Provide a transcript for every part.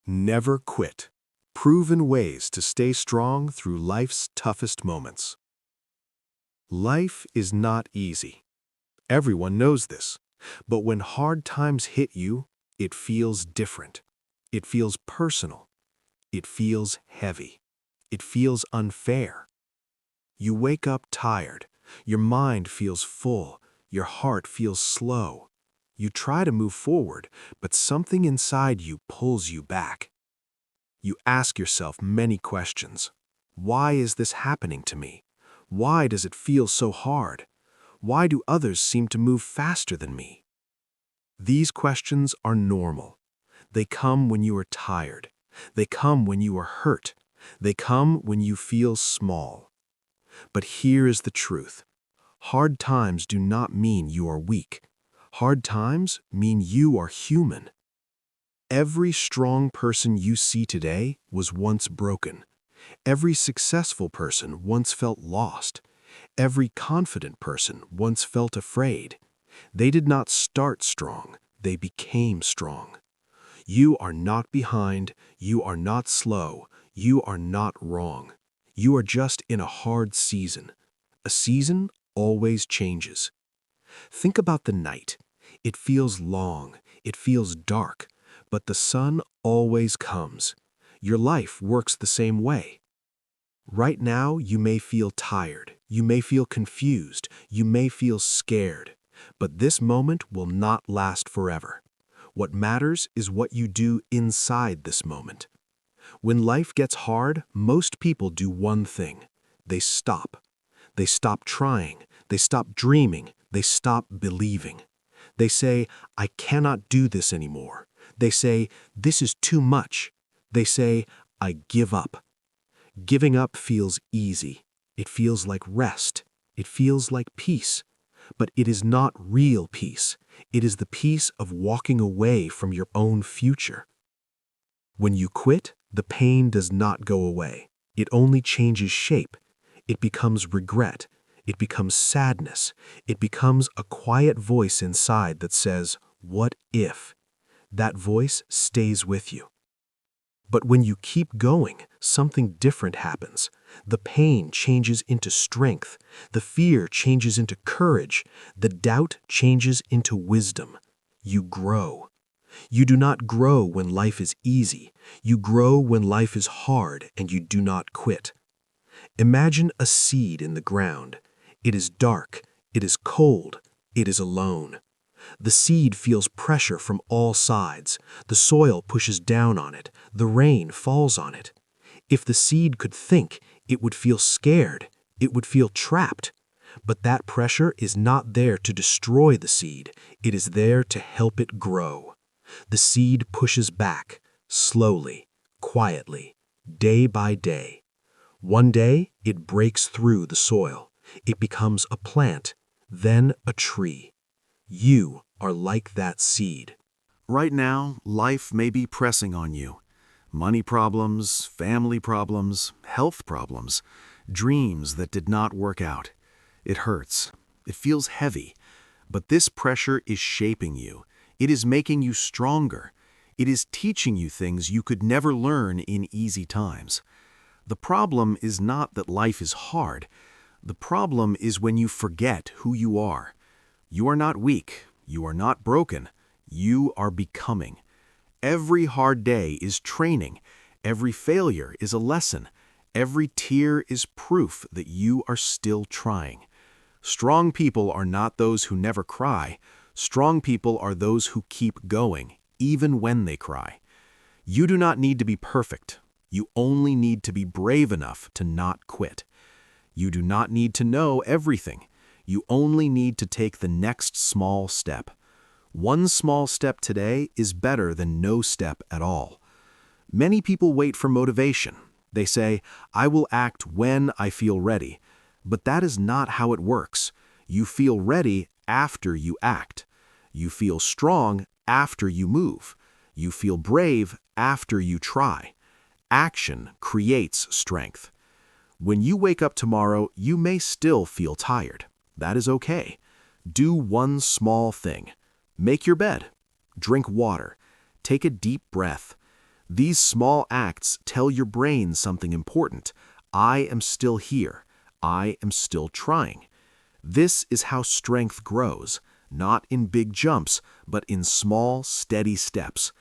Never quit. Proven ways to stay strong through life's toughest moments. Life is not easy. Everyone knows this. But when hard times hit you, it feels different. It feels personal. It feels heavy. It feels unfair. You wake up tired. Your mind feels full. Your heart feels slow. You try to move forward, but something inside you pulls you back. You ask yourself many questions. Why is this happening to me? Why does it feel so hard? Why do others seem to move faster than me? These questions are normal. They come when you are tired. They come when you are hurt. They come when you feel small. But here is the truth. Hard times do not mean you are weak. Hard times mean you are human. Every strong person you see today was once broken. Every successful person once felt lost. Every confident person once felt afraid. They did not start strong, they became strong. You are not behind, you are not slow, you are not wrong. You are just in a hard season. A season always changes. Think about the night. It feels long, it feels dark, but the sun always comes. Your life works the same way. Right now, you may feel tired, you may feel confused, you may feel scared, but this moment will not last forever. What matters is what you do inside this moment. When life gets hard, most people do one thing. They stop. They stop trying, they stop dreaming, they stop believing. They say, I cannot do this anymore. They say, this is too much. They say, I give up. Giving up feels easy. It feels like rest. It feels like peace. But it is not real peace. It is the peace of walking away from your own future. When you quit, the pain does not go away. It only changes shape. It becomes regret. It becomes sadness. It becomes a quiet voice inside that says, what if? That voice stays with you. But when you keep going, something different happens. The pain changes into strength. The fear changes into courage. The doubt changes into wisdom. You grow. You do not grow when life is easy. You grow when life is hard and you do not quit. Imagine a seed in the ground. It is dark, it is cold, it is alone. The seed feels pressure from all sides. The soil pushes down on it. The rain falls on it. If the seed could think, it would feel scared. It would feel trapped. But that pressure is not there to destroy the seed. It is there to help it grow. The seed pushes back, slowly, quietly, day by day. One day, it breaks through the soil. It becomes a plant, then a tree. You are like that seed. Right now, life may be pressing on you. Money problems, family problems, health problems, dreams that did not work out. It hurts. It feels heavy. But this pressure is shaping you. It is making you stronger. It is teaching you things you could never learn in easy times. The problem is not that life is hard. The problem is when you forget who you are. You are not weak. You are not broken. You are becoming. Every hard day is training. Every failure is a lesson. Every tear is proof that you are still trying. Strong people are not those who never cry. Strong people are those who keep going, even when they cry. You do not need to be perfect. You only need to be brave enough to not quit. You do not need to know everything. You only need to take the next small step. One small step today is better than no step at all. Many people wait for motivation. They say, I will act when I feel ready. But that is not how it works. You feel ready after you act. You feel strong after you move. You feel brave after you try. Action creates strength. When you wake up tomorrow, you may still feel tired. That is okay. Do one small thing. Make your bed. Drink water. Take a deep breath. These small acts tell your brain something important. I am still here. I am still trying. This is how strength grows, not in big jumps, but in small, steady steps.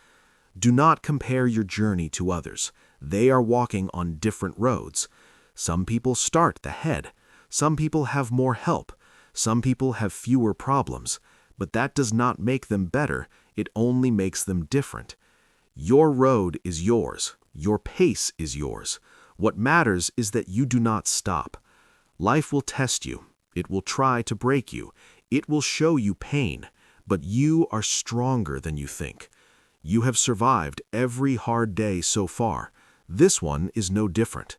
Do not compare your journey to others. They are walking on different roads. Some people start the head. Some people have more help. Some people have fewer problems. But that does not make them better. It only makes them different. Your road is yours. Your pace is yours. What matters is that you do not stop. Life will test you. It will try to break you. It will show you pain. But you are stronger than you think. You have survived every hard day so far. This one is no different.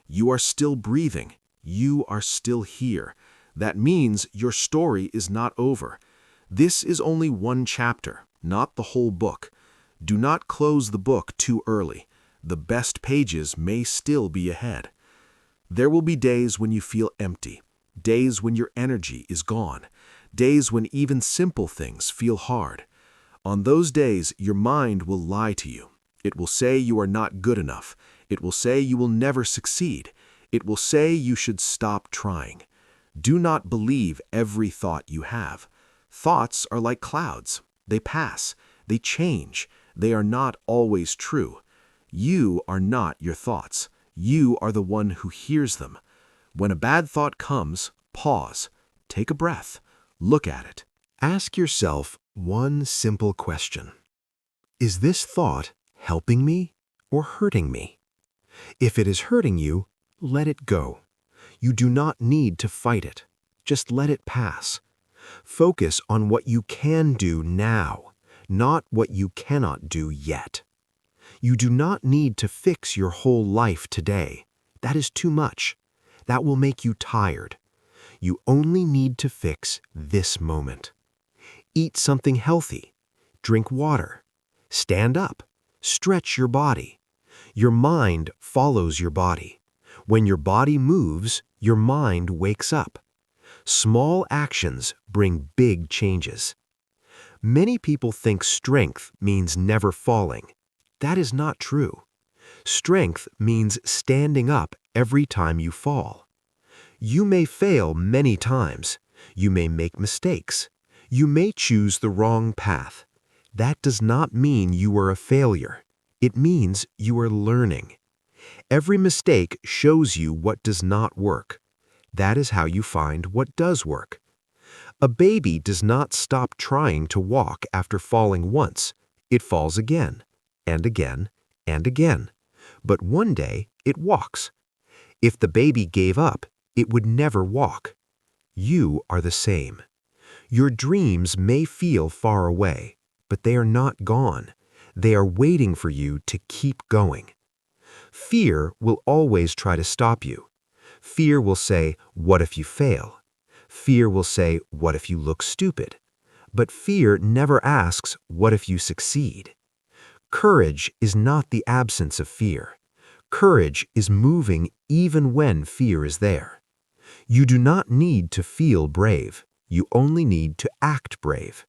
You are still breathing. You are still here. That means your story is not over. This is only one chapter, not the whole book. Do not close the book too early. The best pages may still be ahead. There will be days when you feel empty, days when your energy is gone, days when even simple things feel hard. On those days, your mind will lie to you. It will say you are not good enough. It will say you will never succeed. It will say you should stop trying. Do not believe every thought you have. Thoughts are like clouds. They pass. They change. They are not always true. You are not your thoughts. You are the one who hears them. When a bad thought comes, pause. Take a breath. Look at it. Ask yourself one simple question. Is this thought helping me or hurting me? If it is hurting you, let it go. You do not need to fight it. Just let it pass. Focus on what you can do now, not what you cannot do yet. You do not need to fix your whole life today. That is too much. That will make you tired. You only need to fix this moment. Eat something healthy. Drink water. Stand up. Stretch your body. Your mind follows your body. When your body moves, your mind wakes up. Small actions bring big changes. Many people think strength means never falling. That is not true. Strength means standing up every time you fall. You may fail many times. You may make mistakes. You may choose the wrong path. That does not mean you are a failure. It means you are learning. Every mistake shows you what does not work. That is how you find what does work. A baby does not stop trying to walk after falling once. It falls again, and again, and again. But one day, it walks. If the baby gave up, it would never walk. You are the same. Your dreams may feel far away, but they are not gone. They are waiting for you to keep going. Fear will always try to stop you. Fear will say, "What if you fail?" Fear will say, "What if you look stupid?" But fear never asks, "What if you succeed?" Courage is not the absence of fear. Courage is moving even when fear is there. You do not need to feel brave. You only need to act brave.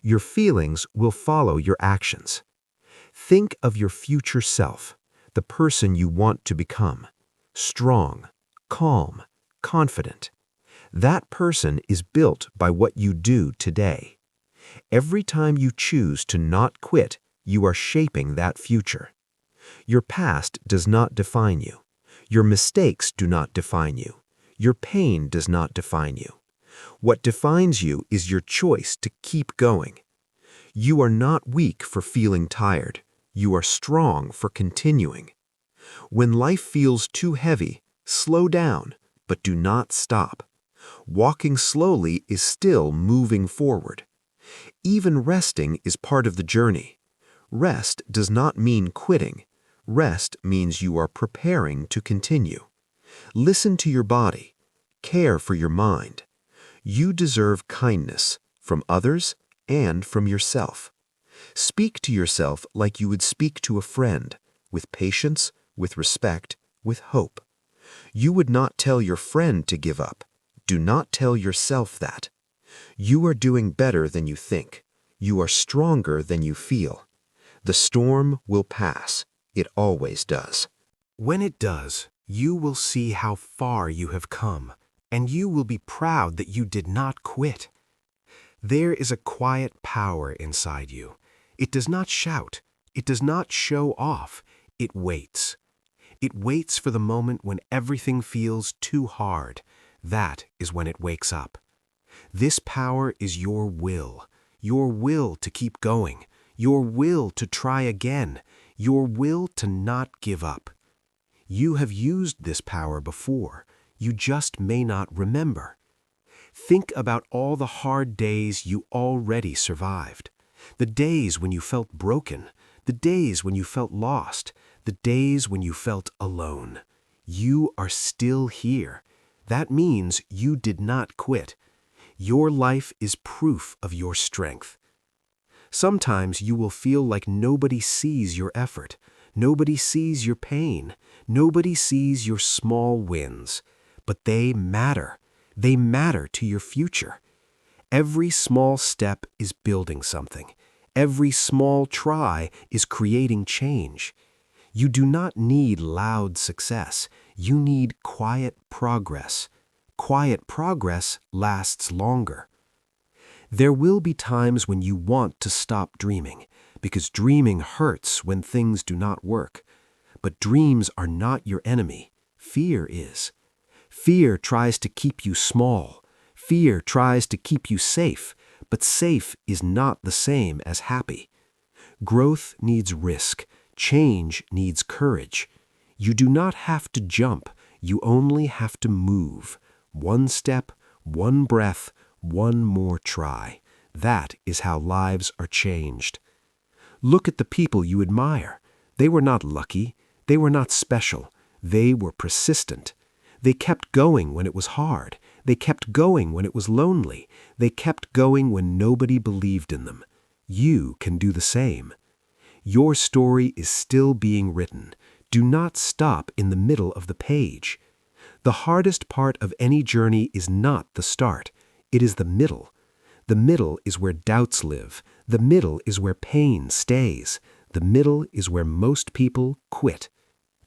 Your feelings will follow your actions. Think of your future self, the person you want to become. Strong, calm, confident. That person is built by what you do today. Every time you choose to not quit, you are shaping that future. Your past does not define you. Your mistakes do not define you. Your pain does not define you. What defines you is your choice to keep going. You are not weak for feeling tired. You are strong for continuing. When life feels too heavy, slow down, but do not stop. Walking slowly is still moving forward. Even resting is part of the journey. Rest does not mean quitting. Rest means you are preparing to continue. Listen to your body. Care for your mind. You deserve kindness from others and from yourself. Speak to yourself like you would speak to a friend, with patience, with respect, with hope. You would not tell your friend to give up. Do not tell yourself that. You are doing better than you think. You are stronger than you feel. The storm will pass. It always does. When it does, you will see how far you have come, and you will be proud that you did not quit. There is a quiet power inside you. It does not shout. It does not show off. It waits. It waits for the moment when everything feels too hard. That is when it wakes up. This power is your will to keep going, your will to try again, your will to not give up. You have used this power before. You just may not remember. Think about all the hard days you already survived. The days when you felt broken, the days when you felt lost, the days when you felt alone. You are still here. That means you did not quit. Your life is proof of your strength. Sometimes you will feel like nobody sees your effort. Nobody sees your pain. Nobody sees your small wins. But they matter. They matter to your future. Every small step is building something. Every small try is creating change. You do not need loud success. You need quiet progress. Quiet progress lasts longer. There will be times when you want to stop dreaming, because dreaming hurts when things do not work. But dreams are not your enemy. Fear is. Fear tries to keep you small. Fear tries to keep you safe, but safe is not the same as happy. Growth needs risk. Change needs courage. You do not have to jump. You only have to move. One step, one breath, one more try. That is how lives are changed. Look at the people you admire. They were not lucky. They were not special. They were persistent. They kept going when it was hard. They kept going when it was lonely. They kept going when nobody believed in them. You can do the same. Your story is still being written. Do not stop in the middle of the page. The hardest part of any journey is not the start. It is the middle. The middle is where doubts live. The middle is where pain stays. The middle is where most people quit.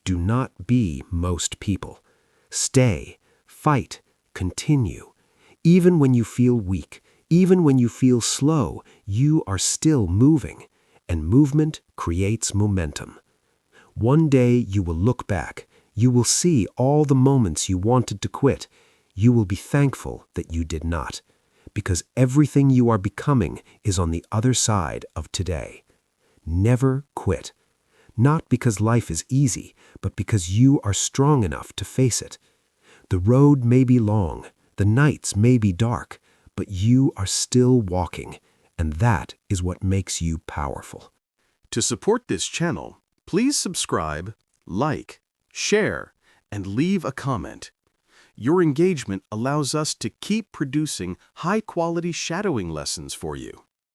Do not be most people. Stay, fight, continue. Even when you feel weak, even when you feel slow, you are still moving, and movement creates momentum. One day you will look back. You will see all the moments you wanted to quit. You will be thankful that you did not, because everything you are becoming is on the other side of today. Never quit. Not because life is easy, but because you are strong enough to face it. The road may be long, the nights may be dark, but you are still walking, and that is what makes you powerful. To support this channel, please subscribe, like, share, and leave a comment. Your engagement allows us to keep producing high-quality shadowing lessons for you.